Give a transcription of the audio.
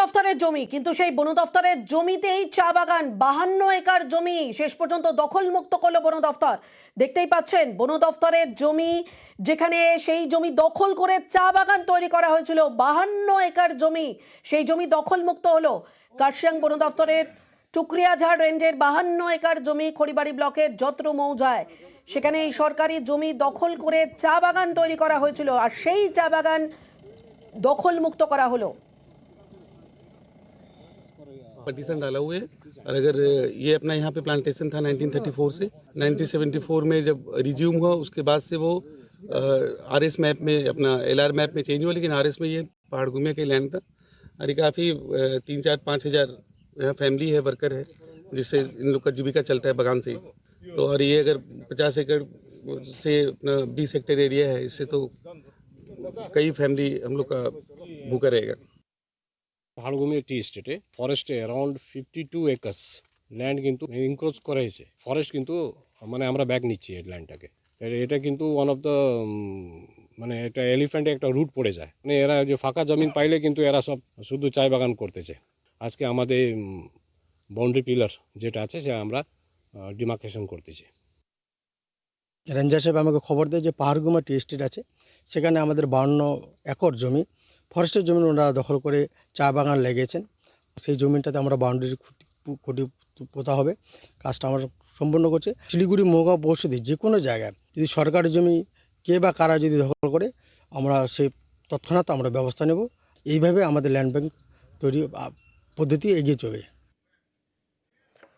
দফতরের জমি, কিন্তু সেই বন দফতরের জমিতেই চা বাগান। 52 একর জমি শেষ পর্যন্ত দখলমুক্ত করলো বন দফতর। দেখতেই পাচ্ছেন বন দফতরের জমি, যেখানে সেই জমি দখল করে চা বাগান তৈরি করা হয়েছিল। 52 একর জমি, সেই জমি দখলমুক্ত হলো। কার্শিয়াং বন দফতরের টুকরিয়াঝাড় রেঞ্জের 52 একর জমি খড়িবাড়ি ব্লকের যত্র মৌজায়, সেখানে এই সরকারি জমি দখল করে চা বাগান তৈরি করা হয়েছিল, আর সেই চা বাগান দখলমুক্ত করা হলো। पटिशन डाला हुआ है। और अगर ये अपना यहाँ पे प्लांटेशन था 1934 से 1974 में जब रिज्यूम हुआ, उसके बाद से वो आरएस मैप में, अपना एलआर मैप में चेंज हुआ, लेकिन आरएस में ये पहाड़ घूमे के लैंड था। और ये काफ़ी 3-4-5 हज़ार यहाँ फैमिली है, वर्कर है, जिससे इन लोग का जीविका चलता है बगान से ही। तो और ये अगर 50 एकड़ से अपना 20 हेक्टेयर एरिया है, इससे तो कई फैमिली हम लोग का भूखा रहेगा। পাহাড়ভূমি টি স্টেটে ফরেস্টে অ্যারাউন্ড 52 একর্স ল্যান্ড কিন্তু ইনক্রোচ করা হয়েছে। ফরেস্ট কিন্তু মানে আমরা ব্যাক নিচ্ছি এই ল্যান্ডটাকে। এটা কিন্তু ওয়ান অফ দ্য মানে একটা এলিফ্যান্টে একটা রুট পড়ে যায়। মানে এরা যে ফাঁকা জমিন পাইলে কিন্তু এরা সব শুধু চায় বাগান করতেছে। আজকে আমাদের বাউন্ডারি পিলার যেটা আছে সে আমরা ডিমার্কেশন করতেছি। রেঞ্জার সাহেব আমাকে খবর দেয় যে পাহাড়গুমা টি স্টেট আছে, সেখানে আমাদের 52 একর জমি ফরেস্টের জমি ওনারা দখল করে চা বাগান লেগেছেন। সেই জমিটাতে আমরা বাউন্ডারি খুঁটি পোতা হবে, কাজটা আমরা সম্পূর্ণ করছে। শিলিগুড়ি মহকুমা পরিষদে যে কোনো জায়গায় যদি সরকারি জমি কে বা কারা যদি দখল করে, আমরা সেই তৎক্ষণাৎ আমরা ব্যবস্থা নেব। এইভাবে আমাদের ল্যান্ড ব্যাংক তৈরি পদ্ধতি এগিয়ে চলবে।